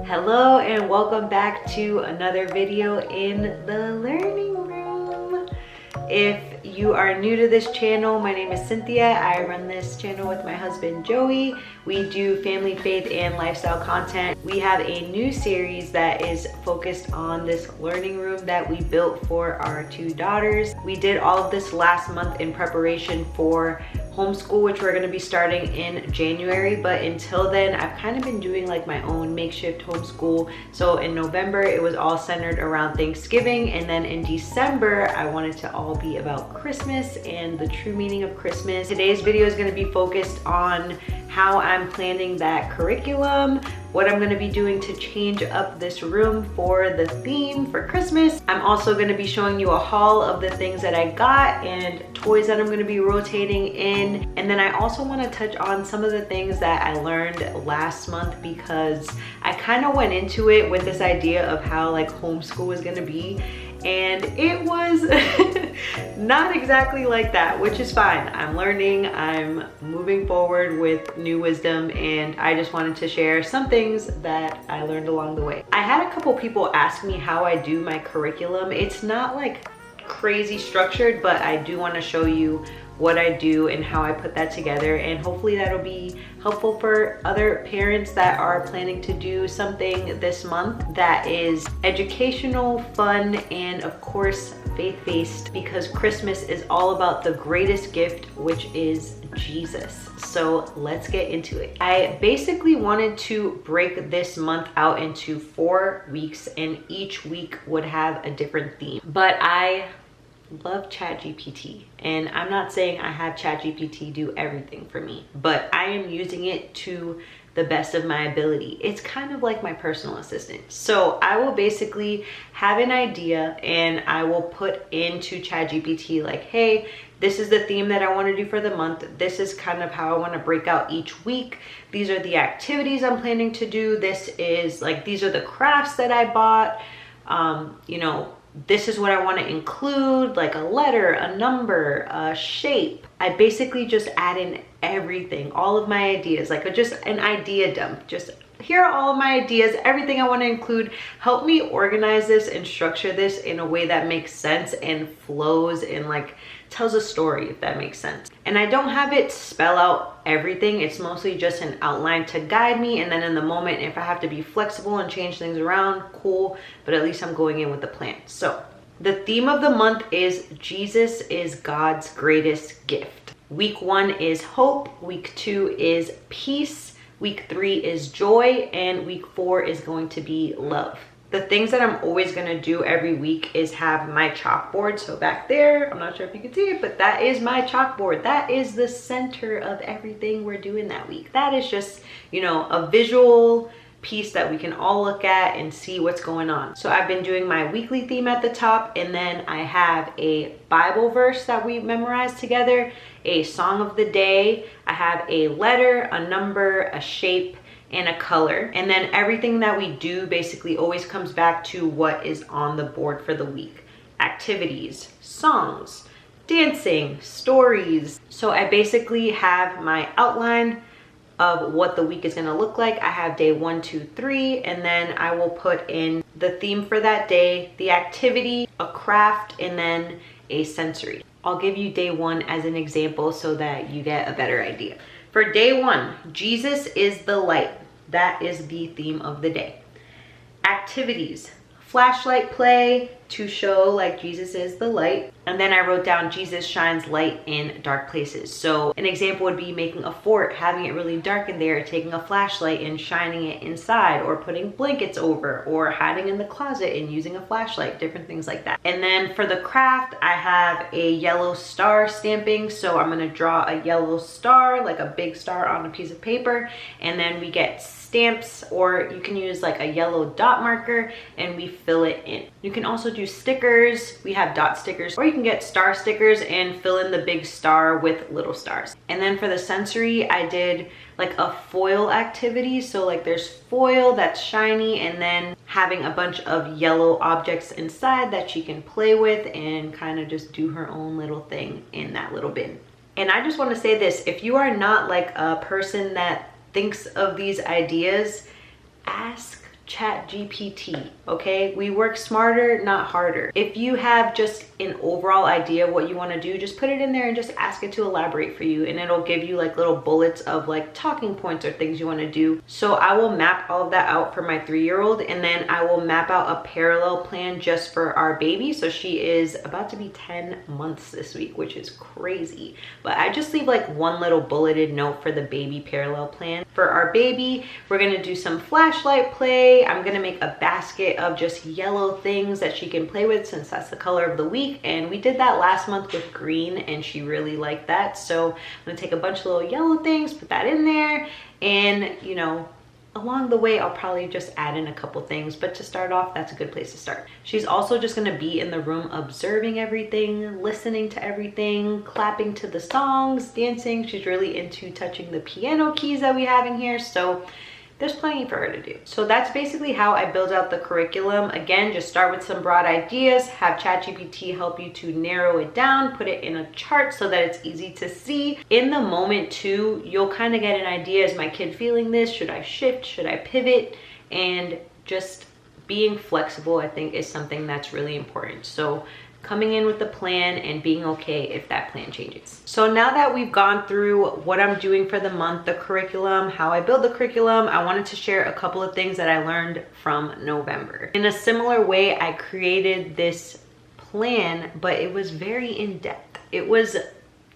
Hello and welcome back to another video in the learning room. If you are new to this channel, my name is Cynthia. I run this channel with my husband Joey. We do family, faith, and lifestyle content. We have a new series that is focused on this learning room that we built for our two daughters. We did all of this last month in preparation for homeschool, which we're going to be starting in January, but until then I've kind of been doing like my own makeshift homeschool. So in November it was all centered around Thanksgiving, and then in December I wanted to all be about Christmas and the true meaning of Christmas. Today's video is going to be focused on how I'm planning that curriculum, what I'm going to be doing to change up this room for the theme for Christmas. I'm also going to be showing you a haul of the things that I got and toys that I'm going to be rotating in. And then I also want to touch on some of the things that I learned last month, because I kind of went into it with this idea of how like homeschool was going to be, and it was not exactly like that, which is fine. I'm learning, I'm moving forward with new wisdom, and I just wanted to share some things that I learned along the way. I had a couple people ask me how I do my curriculum. It's not like crazy structured, but I do want to show you what I do and how I put that together, and hopefully that'll be helpful for other parents that are planning to do something this month that is educational, fun, and of course faith-based, because Christmas is all about the greatest gift, which is Jesus. So let's get into it. I basically wanted to break this month out into 4 weeks, and each week would have a different theme. But I love ChatGPT, and I'm not saying I have ChatGPT do everything for me, but I am using it to the best of my ability. It's kind of like my personal assistant. So I will basically have an idea and I will put into ChatGPT like, hey, this is the theme that I want to do for the month. This is kind of how I want to break out each week. These are the activities I'm planning to do. This is like, these are the crafts that I bought. This is what I want to include, like a letter, a number, a shape. I basically just add in everything, all of my ideas, like just an idea dump. Just here are all of my ideas, everything I want to include. Help me organize this and structure this in a way that makes sense and flows and like tells a story, if that makes sense. And I don't have it spell out everything. It's mostly just an outline to guide me, and then in the moment, if I have to be flexible and change things around, cool, but at least I'm going in with a plan. So the theme of the month is Jesus is God's greatest gift. Week 1 is hope, week 2 is peace, week 3 is joy, and week 4 is going to be love. The things that I'm always gonna do every week is have my chalkboard. So back there, I'm not sure if you can see it, but that is my chalkboard. That is the center of everything we're doing that week. That is just, a visual piece that we can all look at and see what's going on. So I've been doing my weekly theme at the top, and then I have a Bible verse that we memorized together, a song of the day, I have a letter, a number, a shape, and a color. And then everything that we do basically always comes back to what is on the board for the week. Activities, songs, dancing, stories. So I basically have my outline of what the week is gonna look like. I have day 1, 2, 3, and then I will put in the theme for that day, the activity, a craft, and then a sensory. I'll give you day 1 as an example so that you get a better idea. For day 1, Jesus is the light. That is the theme of the day. Activities, flashlight play to show like Jesus is the light. And then I wrote down Jesus shines light in dark places. So an example would be making a fort, having it really dark in there, taking a flashlight and shining it inside, or putting blankets over, or hiding in the closet and using a flashlight, different things like that. And then for the craft, I have a yellow star stamping. So I'm gonna draw a yellow star, like a big star on a piece of paper. And then we get stamps, or you can use like a yellow dot marker and we fill it in. You can also do stickers. We have dot stickers, or you can get star stickers and fill in the big star with little stars. And then for the sensory, I did like a foil activity. So like there's foil that's shiny, and then having a bunch of yellow objects inside that she can play with and kind of just do her own little thing in that little bin. And I just want to say this, if you are not like a person that thinks of these ideas, ask Chat GPT, okay? We work smarter, not harder. If you have just an overall idea of what you want to do, just put it in there and just ask it to elaborate for you, and it'll give you like little bullets of like talking points or things you want to do. So I will map all of that out for my 3-year-old, and then I will map out a parallel plan just for our baby. So she is about to be 10 months this week, which is crazy, but I just leave like one little bulleted note for the baby parallel plan. For our baby, we're going to do some flashlight play. I'm going to make a basket of just yellow things that she can play with, since that's the color of the week, and we did that last month with green and she really liked that. So I'm going to take a bunch of little yellow things, put that in there, and you know, along the way I'll probably just add in a couple things, but to start off, that's a good place to start. She's also just going to be in the room observing everything, listening to everything, clapping to the songs, dancing. She's really into touching the piano keys that we have in here, so there's plenty for her to do. So that's basically how I build out the curriculum. Again, just start with some broad ideas, have ChatGPT help you to narrow it down, put it in a chart so that it's easy to see. In the moment too, you'll kind of get an idea, is my kid feeling this? Should I shift? Should I pivot? And just being flexible, I think, is something that's really important. So coming in with the plan and being okay if that plan changes. So now that we've gone through what I'm doing for the month, the curriculum, how I build the curriculum, I wanted to share a couple of things that I learned from November. In a similar way, I created this plan, but it was very in-depth. It was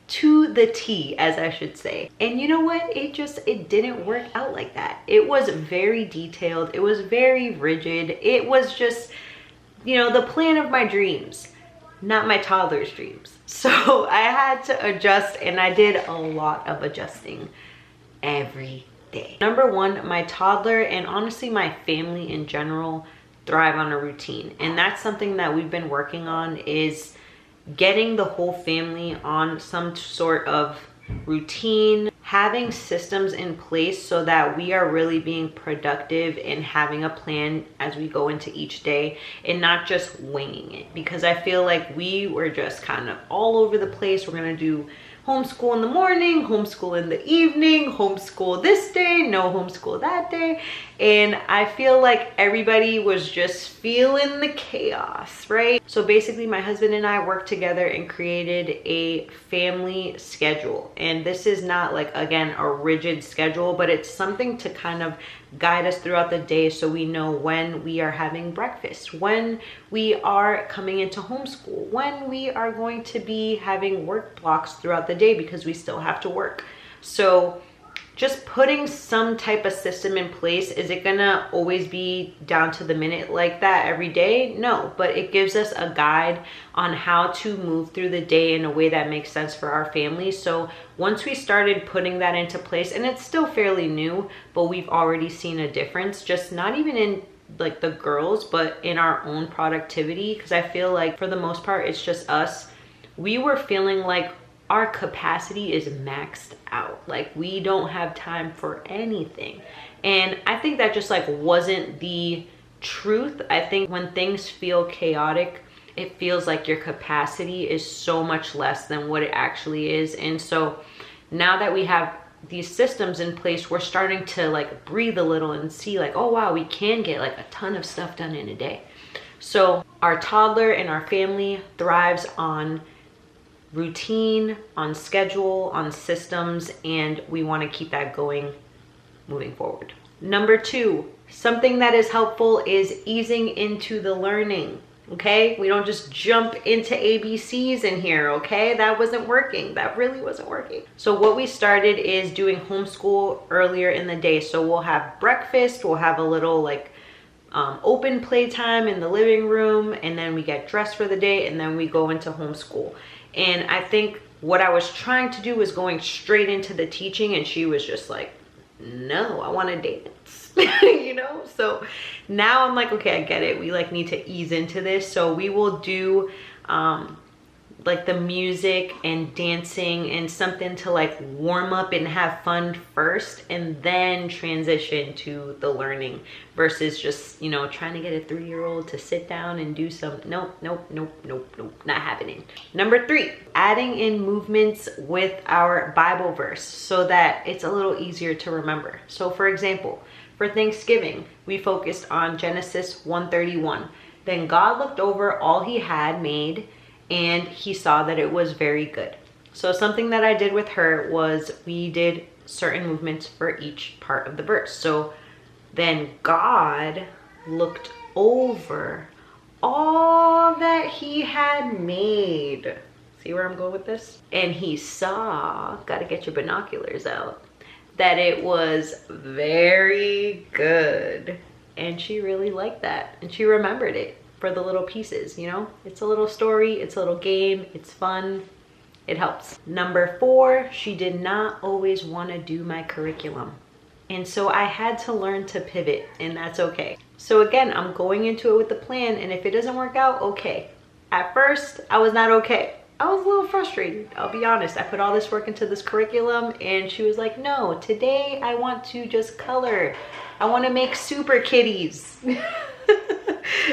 to the T, as I should say. And you know what? It didn't work out like that. It was very detailed. It was very rigid. It was just, you know, the plan of my dreams, not my toddler's dreams. So I had to adjust, and I did a lot of adjusting every day. Number one, my toddler, and honestly my family in general, thrive on a routine. And that's something that we've been working on, is getting the whole family on some sort of routine, having systems in place so that we are really being productive and having a plan as we go into each day and not just winging it. Because I feel like we were just kind of all over the place. We're gonna do homeschool in the morning, homeschool in the evening, homeschool this day, no homeschool that day. And I feel like everybody was just feeling the chaos, right? So basically my husband and I worked together and created a family schedule. And this is not like, again, a rigid schedule, but it's something to kind of guide us throughout the day so we know when we are having breakfast, when we are coming into homeschool, when we are going to be having work blocks throughout the day because we still have to work. So just putting some type of system in place. Is it gonna always be down to the minute like that every day? No, but it gives us a guide on how to move through the day in a way that makes sense for our family. So once we started putting that into place, and it's still fairly new, but we've already seen a difference, just not even in like the girls, but in our own productivity. Because I feel like for the most part, it's just us. We were feeling like our capacity is maxed out. Like we don't have time for anything. And I think that just like wasn't the truth. I think when things feel chaotic, it feels like your capacity is so much less than what it actually is. And so now that we have these systems in place, we're starting to like breathe a little and see like, oh wow, we can get like a ton of stuff done in a day. So our toddler and our family thrives on routine, on schedule, on systems, and we want to keep that going moving forward. Number two, something that is helpful is easing into the learning. Okay, we don't just jump into ABCs in here. Okay, that wasn't working. That really wasn't working. So what we started is doing homeschool earlier in the day. So we'll have breakfast, we'll have a little like open playtime in the living room, and then we get dressed for the day, and then we go into homeschool. And I think what I was trying to do was going straight into the teaching, and she was just like, no, I want to dance. You know? So now I'm like, okay, I get it. We like need to ease into this. So we will do like the music and dancing and something to like warm up and have fun first, and then transition to the learning, versus just, you know, trying to get a 3-year-old to sit down and do some, nope, not happening. Number three, adding in movements with our Bible verse so that it's a little easier to remember. So for example, For Thanksgiving, we focused on Genesis 1:31. Then God looked over all he had made and he saw that it was very good. So something that I did with her was we did certain movements for each part of the verse. So then God looked over all that he had made. See where I'm going with this? And he saw, gotta get your binoculars out, that it was very good. And she really liked that. And she remembered it for the little pieces, you know? It's a little story, it's a little game, it's fun, it helps. Number 4, she did not always want to do my curriculum. And so I had to learn to pivot, and that's okay. So again, I'm going into it with the plan, and if it doesn't work out, okay. At first, I was not okay. I was a little frustrated, I'll be honest. I put all this work into this curriculum, and she was like, no, today I want to just color. I want to make super kitties.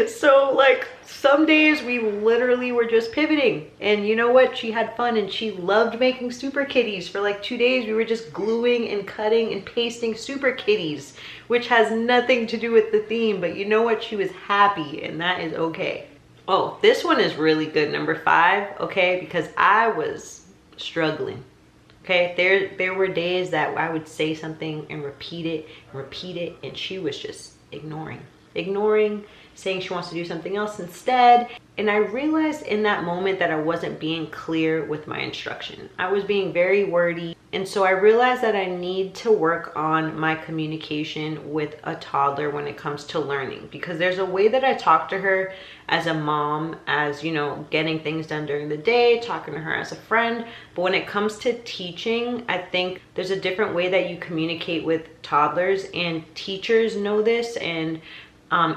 So like some days we literally were just pivoting, and you know what, she had fun and she loved making super kitties. For like 2 days we were just gluing and cutting and pasting super kitties, which has nothing to do with the theme, but you know what, she was happy, and that is okay. Oh, this one is really good, number 5, okay, because I was struggling. Okay, there were days that I would say something and repeat it, and she was just ignoring, saying she wants to do something else instead. And I realized in that moment that I wasn't being clear with my instruction. I was being very wordy. And so I realized that I need to work on my communication with a toddler when it comes to learning, because there's a way that I talk to her as a mom, as, you know, getting things done during the day, talking to her as a friend. But when it comes to teaching, I think there's a different way that you communicate with toddlers, and teachers know this, and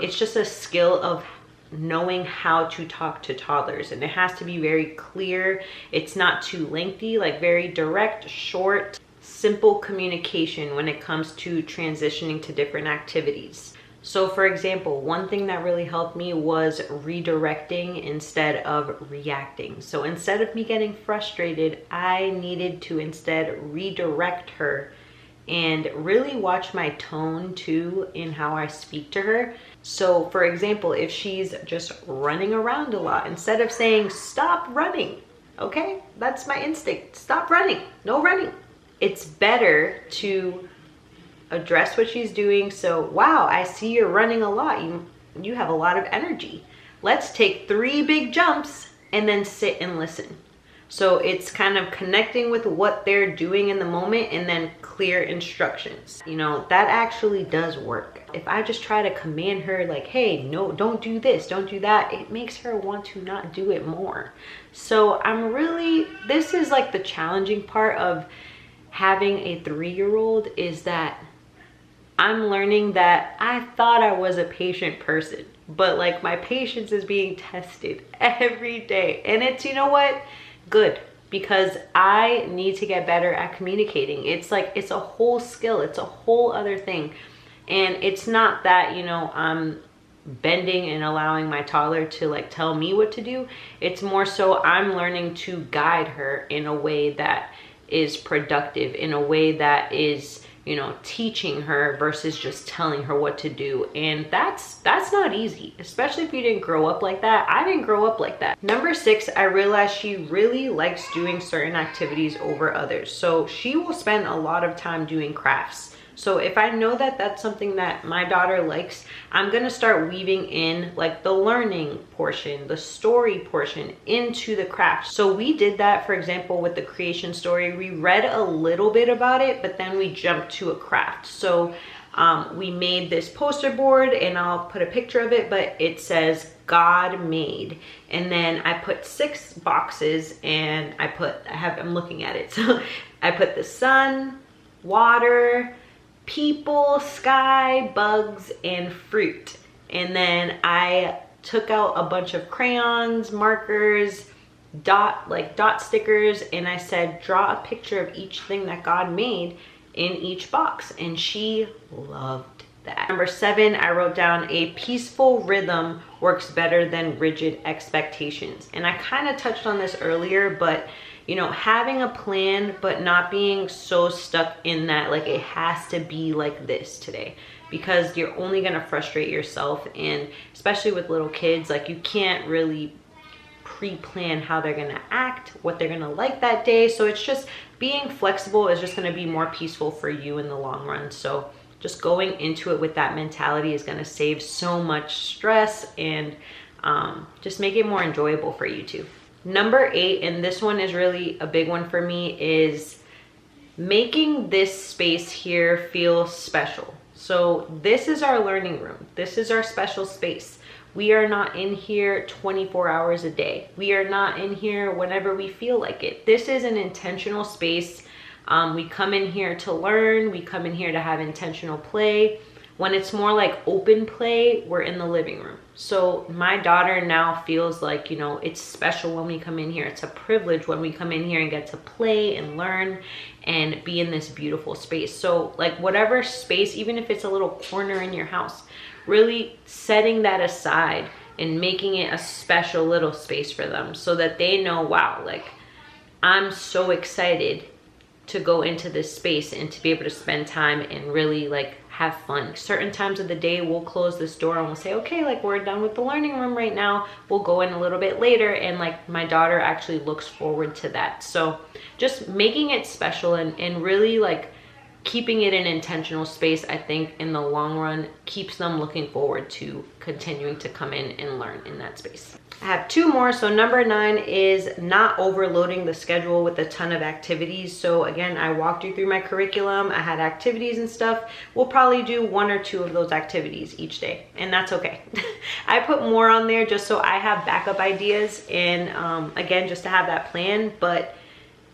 it's just a skill of knowing how to talk to toddlers, and it has to be very clear. It's not too lengthy, like very direct, short, simple communication when it comes to transitioning to different activities. So for example, one thing that really helped me was redirecting instead of reacting. So instead of me getting frustrated, I needed to instead redirect her and really watch my tone too in how I speak to her. So for example, if she's just running around a lot, instead of saying, stop running, okay? That's my instinct, stop running, no running. It's better to address what she's doing. So, wow, I see you're running a lot. You have a lot of energy. Let's take 3 big jumps and then sit and listen. So it's kind of connecting with what they're doing in the moment and then clear instructions. You know, that actually does work. If I just try to command her like, hey, no, don't do this, don't do that, it makes her want to not do it more. So this is like the challenging part of having a 3-year-old, is that I'm learning that I thought I was a patient person, but like my patience is being tested every day. And it's, you know what? Good, because I need to get better at communicating. It's like, it's a whole skill, it's a whole other thing. And it's not that, you know, I'm bending and allowing my toddler to like tell me what to do. It's more so I'm learning to guide her in a way that is productive, in a way that is, you know, teaching her versus just telling her what to do. And that's not easy, especially if you didn't grow up like that. I didn't grow up like that. Number 6, I realized she really likes doing certain activities over others. So she will spend a lot of time doing crafts. So if I know that that's something that my daughter likes, I'm gonna start weaving in like the learning portion, the story portion into the craft. So we did that, for example, with the creation story. We read a little bit about it, but then we jumped to a craft. So we made this poster board, and I'll put a picture of it, but it says God made. And then I put 6 boxes, and I'm looking at it. So I put the sun, water, people, sky, bugs, and fruit. And then I took out a bunch of crayons, markers, dot stickers, and I said, draw a picture of each thing that God made in each box. And she loved that. Number 7, I wrote down, a peaceful rhythm works better than rigid expectations. And I kind of touched on this earlier, but you know, having a plan, but not being so stuck in that, like, it has to be like this today. because you're only going to frustrate yourself. And especially with little kids, like you can't really pre-plan how they're going to act, what they're going to like that day. So it's just being flexible is just going to be more peaceful for you in the long run. So just going into it with that mentality is going to save so much stress and just make it more enjoyable for you too. Number 8, and this one is really a big one for me, is making this space here feel special. So this is our learning room. This is our special space. We are not in here 24 hours a day. We are not in here whenever we feel like it. This is an intentional space. We come in here to learn. We come in here to have intentional play. When it's more like open play, we're in the living room. So my daughter now feels like, you know, it's special when we come in here. It's a privilege when we come in here and get to play and learn and be in this beautiful space. So like whatever space, even if it's a little corner in your house, really setting that aside and making it a special little space for them so that they know, wow, like I'm so excited to go into this space and to be able to spend time and really like have fun. Certain times of the day we'll close this door and we'll say, okay, like we're done with the learning room right now, we'll go in a little bit later. And like my daughter actually looks forward to that. So just making it special and really like keeping it an intentional space, I think in the long run keeps them looking forward to continuing to come in and learn in that space. I have 2 more. So number 9 is not overloading the schedule with a ton of activities. So again, I walked you through my curriculum. I had activities and stuff. We'll probably do 1 or 2 of those activities each day, and that's okay. I put more on there just so I have backup ideas and again, just to have that plan. But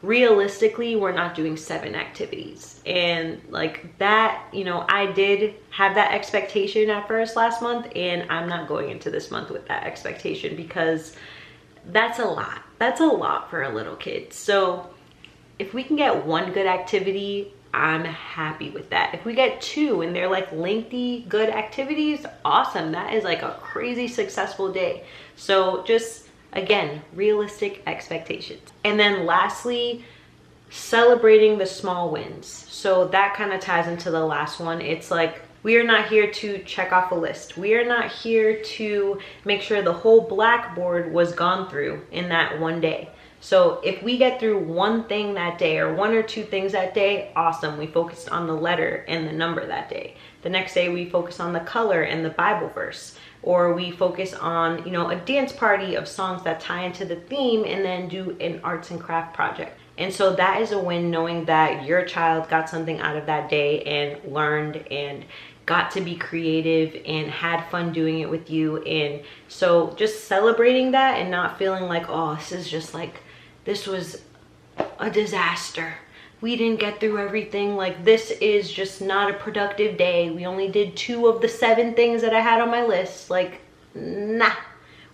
realistically, we're not doing 7 activities. And like that, you know, I did have that expectation at first last month, and I'm not going into this month with that expectation because that's a lot. That's a lot for a little kid. So if we can get 1 good activity, I'm happy with that. If we get 2 and they're like lengthy good activities, awesome. That is like a crazy successful day. So just again, realistic expectations. And then lastly, celebrating the small wins. So that kind of ties into the last one. It's like, we are not here to check off a list. We are not here to make sure the whole blackboard was gone through in that one day. So if we get through 1 thing that day or 1 or 2 things that day, awesome. We focused on the letter and the number that day. The next day we focus on the color and the Bible verse. Or we focus on, you know, a dance party of songs that tie into the theme and then do an arts and craft project. And so that is a win, knowing that your child got something out of that day and learned and got to be creative and had fun doing it with you. And so just celebrating that and not feeling like, oh, this is just like, this was a disaster. We didn't get through everything. Like, this is just not a productive day. We only did 2 of the 7 things that I had on my list. Like, nah,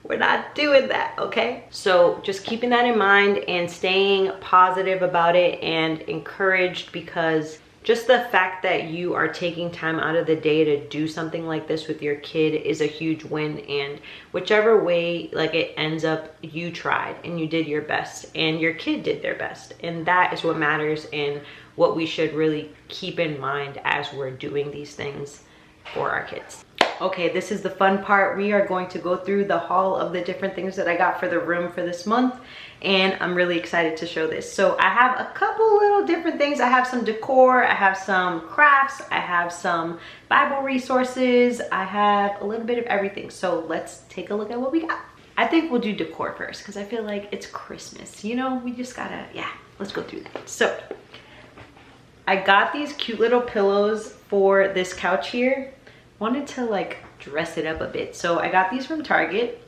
we're not doing that, okay? So just keeping that in mind and staying positive about it and encouraged, because just the fact that you are taking time out of the day to do something like this with your kid is a huge win. And whichever way like it ends up, you tried and you did your best and your kid did their best. And that is what matters and what we should really keep in mind as we're doing these things for our kids. Okay, this is the fun part. We are going to go through the haul of the different things that I got for the room for this month, and I'm really excited to show this. So I have a couple little different things. I have some decor, I have some crafts, I have some Bible resources, I have a little bit of everything. So let's take a look at what we got. I think we'll do decor first because I feel like it's Christmas, you know, we just gotta, yeah, let's go through that. So I got these cute little pillows for this couch here. Wanted to like dress it up a bit, so I got these from Target.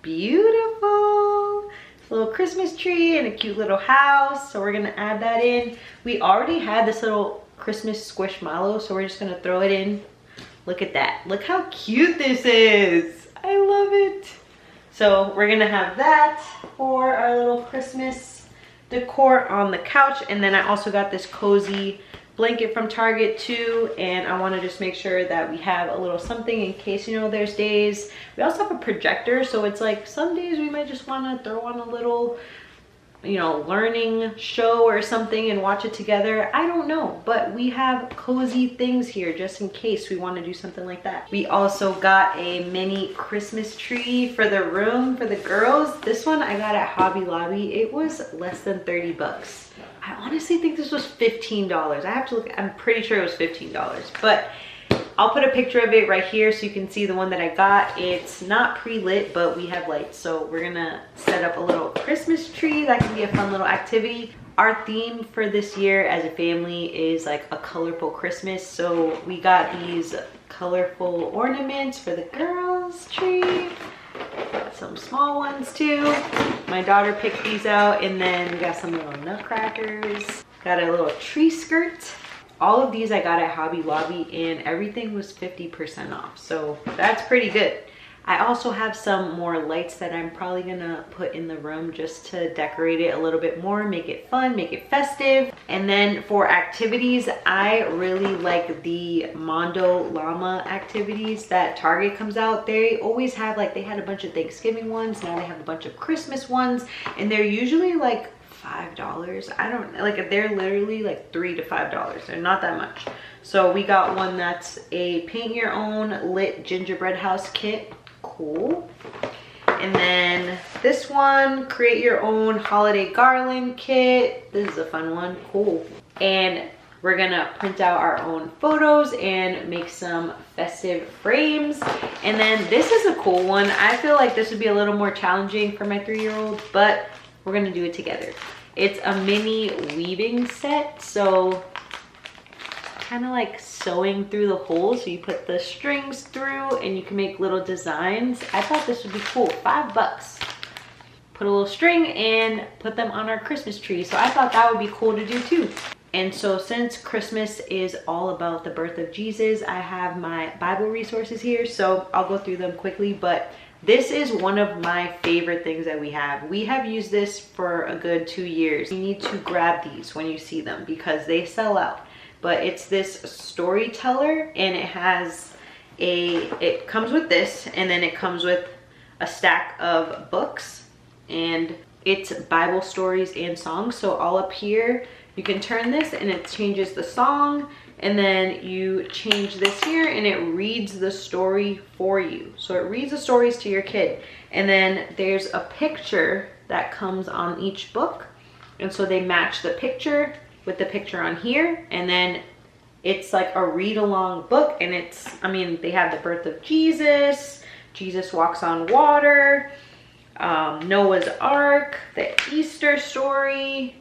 Beautiful little Christmas tree and a cute little house, so we're gonna add that in. We already had this little Christmas squishmallow, so we're just gonna throw it in. Look at that, look how cute this is. I love it. So we're gonna have that for our little Christmas decor on the couch. And then I also got this cozy blanket from Target too, and I want to just make sure that we have a little something in case, you know, there's days. We also have a projector, so it's like some days we might just want to throw on a little you know, learning show or something and watch it together. I don't know, but we have cozy things here just in case we want to do something like that. We also got a mini Christmas tree for the room for the girls. This one I got at Hobby Lobby. It was less than 30 bucks. I honestly think this was $15. I have to look, I'm pretty sure it was $15, but I'll put a picture of it right here so you can see the one that I got. It's not pre-lit, but we have lights. So we're gonna set up a little Christmas tree. That can be a fun little activity. Our theme for this year as a family is like a colorful Christmas. So we got these colorful ornaments for the girls' tree. Got some small ones too. My daughter picked these out, and then we got some little nutcrackers. Got a little tree skirt. All of these I got at Hobby Lobby, and everything was 50% off, so that's pretty good. I also have some more lights that I'm probably gonna put in the room just to decorate it a little bit more, make it fun, make it festive. And then for activities, I really like the Mondo Llama activities that Target comes out. They always have, like, they had a bunch of Thanksgiving ones, now they have a bunch of Christmas ones, and they're usually like $5. I don't like, they're literally like $3 to $5. They're not that much. So we got one that's a paint your own lit gingerbread house kit. Cool. And then this one, create your own holiday garland kit. This is a fun one. Cool. And we're gonna print out our own photos and make some festive frames. And then this is a cool one. I feel like this would be a little more challenging for my 3-year-old, but we're gonna do it together. It's a mini weaving set, so kind of like sewing through the holes. So you put the strings through and you can make little designs. I thought this would be cool. $5. Put a little string and put them on our Christmas tree. So I thought that would be cool to do too. And so since Christmas is all about the birth of Jesus, I have my Bible resources here, so I'll go through them quickly. But this is one of my favorite things that we have. We have used this for a good 2 years. You need to grab these when you see them because they sell out. But it's this storyteller, and it comes with this, and then it comes with a stack of books, and it's Bible stories and songs. So all up here, you can turn this and it changes the song, and then you change this here and it reads the story for you. So it reads the stories to your kid, and then there's a picture that comes on each book, and so they match the picture with the picture on here, and then it's like a read-along book. And it's, I mean, they have the birth of Jesus, Jesus walks on water, Noah's Ark, the Easter story.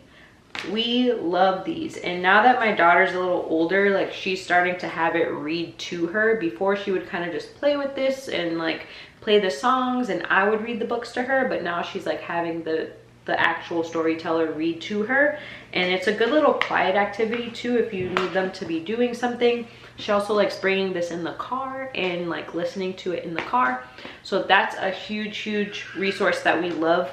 We love these. And now that my daughter's a little older, like, she's starting to have it read to her. Before, she would kind of just play with this and like play the songs, and I would read the books to her, but now she's like having the actual storyteller read to her. And it's a good little quiet activity too if you need them to be doing something. She also likes bringing this in the car and like listening to it in the car. So that's a huge resource that we love.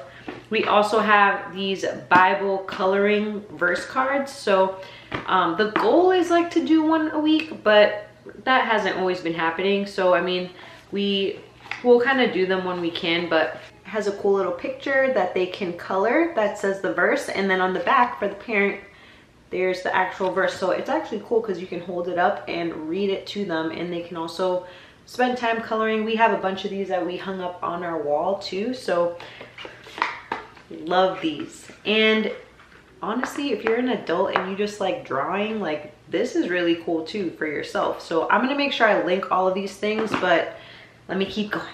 We also have these Bible coloring verse cards. So the goal is like to do one a week, but that hasn't always been happening. So I mean, we'll kind of do them when we can, but has a cool little picture that they can color that says the verse, and then on the back for the parent there's the actual verse. So it's actually cool because you can hold it up and read it to them, and they can also spend time coloring. We have a bunch of these that we hung up on our wall too, so love these. And honestly, if you're an adult and you just like drawing, like, this is really cool too for yourself. So I'm gonna make sure I link all of these things, but let me keep going.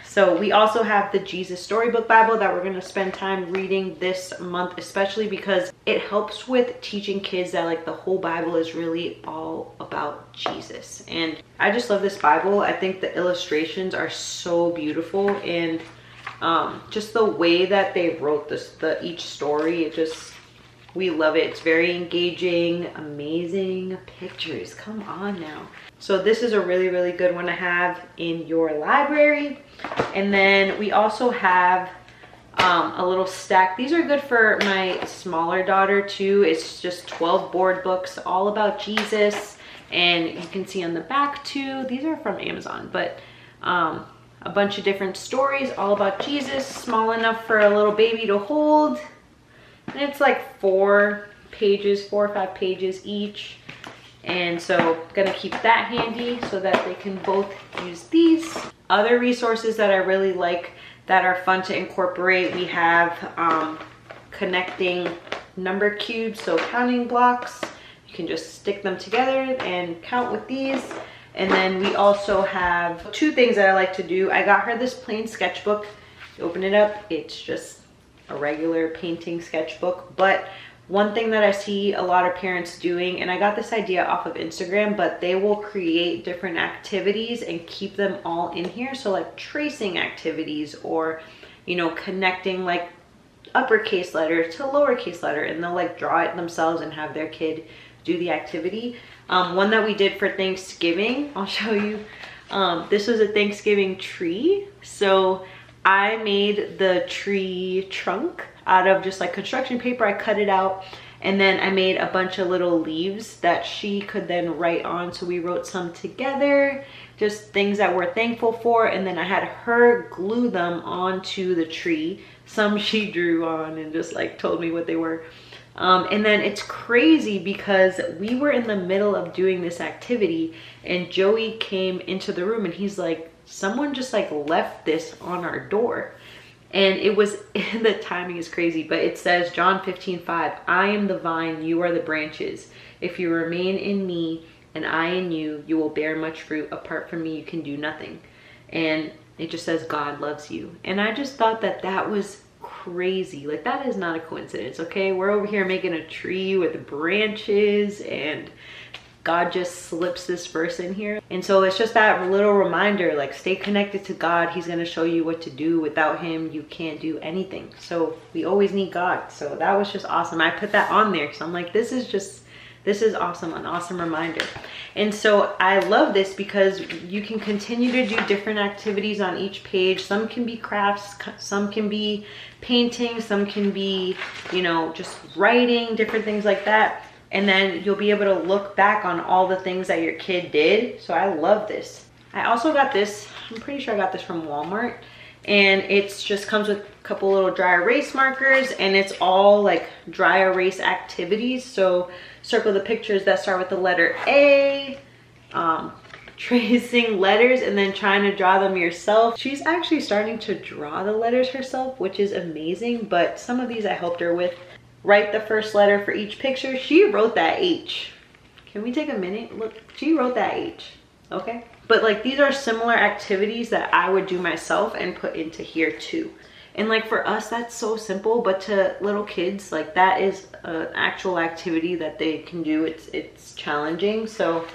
So we also have the Jesus Storybook Bible that we're going to spend time reading this month, especially because it helps with teaching kids that like the whole Bible is really all about Jesus. And I just love this Bible. I think the illustrations are so beautiful, and just the way that they wrote each story, we love it. It's very engaging, amazing pictures. Come on now. So this is a really good one to have in your library. And then we also have a little stack. These are good for my smaller daughter too. It's just 12 board books all about Jesus, and you can see on the back too, these are from Amazon, but a bunch of different stories all about Jesus, small enough for a little baby to hold. And it's like 4 or 5 pages each. And so gonna keep that handy so that they can both use these. Other resources that I really like that are fun to incorporate, we have connecting number cubes, so counting blocks. You can just stick them together and count with these. And then we also have 2 things that I like to do. I got her this plain sketchbook. You open it up, it's just a regular painting sketchbook, but one thing that I see a lot of parents doing, and I got this idea off of Instagram, but they will create different activities and keep them all in here. So like tracing activities, or, you know, connecting like uppercase letter to lowercase letter, and they'll like draw it themselves and have their kid do the activity. One that we did for Thanksgiving, I'll show you. This was a Thanksgiving tree. So I made the tree trunk out of just like construction paper. I cut it out, and then I made a bunch of little leaves that she could then write on. So we wrote some together, just things that we're thankful for, and then I had her glue them onto the tree. Some she drew on and just like told me what they were. And then it's crazy because we were in the middle of doing this activity and Joey came into the room and he's like, someone just like left this on our door. And it was, the timing is crazy, but it says John 15:5, I am the vine, you are the branches. If you remain in me and I in you, you will bear much fruit. Apart from me, you can do nothing. And it just says God loves you. And I just thought that that was crazy. Like, that is not a coincidence, okay? We're over here making a tree with branches and God just slips this verse in here. And so it's just that little reminder, like, stay connected to God. He's going to show you what to do. Without him, you can't do anything. So we always need God. So that was just awesome. I put that on there because I'm like, this is awesome, an awesome reminder. And so I love this because you can continue to do different activities on each page. Some can be crafts, some can be painting, some can be, you know, just writing, different things like that. And then you'll be able to look back on all the things that your kid did. So I love this. I also got this, I'm pretty sure I got this from Walmart. And it's just comes with a couple little dry erase markers, and it's all like dry erase activities. So circle the pictures that start with the letter A, tracing letters and then trying to draw them yourself. She's actually starting to draw the letters herself, which is amazing, but some of these I helped her with. Write the first letter for each picture. She wrote that H. Can we take a minute? Look, she wrote that H, okay? But like, these are similar activities that I would do myself and put into here too. And like, for us, that's so simple, but to little kids, like, that is an actual activity that they can do. It's challenging. So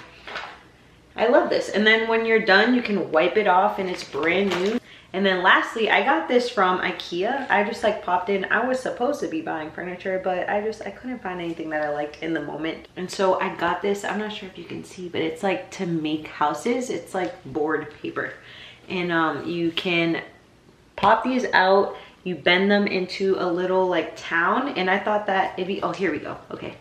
I love this. And then when you're done, you can wipe it off and it's brand new. And then lastly, I got this from IKEA. I just like popped in. I was supposed to be buying furniture, but I couldn't find anything that I liked in the moment. And so I got this. I'm not sure if you can see, but it's like to make houses. It's like board paper. And you can pop these out. You bend them into a little like town. And I thought that it'd be, oh, here we go. Okay.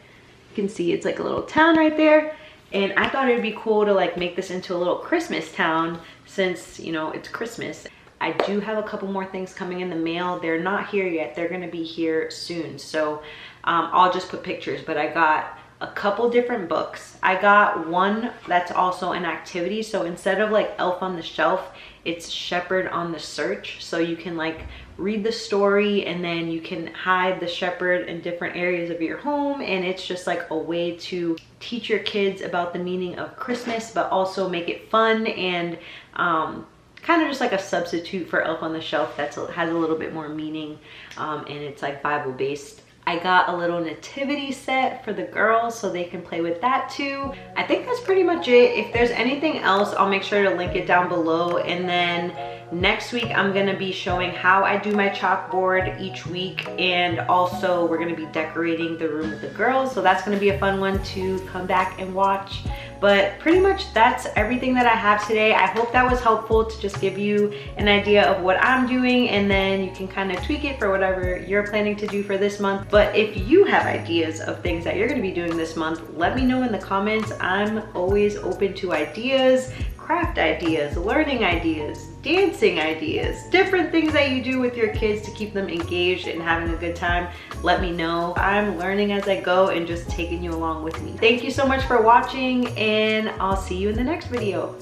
You can see it's like a little town right there. And I thought it'd be cool to like make this into a little Christmas town since, you know, it's Christmas. I do have a couple more things coming in the mail. They're not here yet. They're gonna be here soon. So I'll just put pictures, but I got a couple different books. I got one that's also an activity. So instead of like Elf on the Shelf, it's Shepherd on the Search. So you can like read the story and then you can hide the shepherd in different areas of your home. And it's just like a way to teach your kids about the meaning of Christmas, but also make it fun and kind of just like a substitute for Elf on the Shelf that has a little bit more meaning, and it's like Bible based. I got a little nativity set for the girls so they can play with that too. I think that's pretty much it. If there's anything else, I'll make sure to link it down below. And then next week, I'm gonna be showing how I do my chalkboard each week. And also we're gonna be decorating the room with the girls. So that's gonna be a fun one to come back and watch. But pretty much that's everything that I have today. I hope that was helpful to just give you an idea of what I'm doing, and then you can kind of tweak it for whatever you're planning to do for this month. But if you have ideas of things that you're gonna be doing this month, let me know in the comments. I'm always open to ideas, craft ideas, learning ideas, dancing ideas, different things that you do with your kids to keep them engaged and having a good time, let me know. I'm learning as I go and just taking you along with me. Thank you so much for watching, and I'll see you in the next video.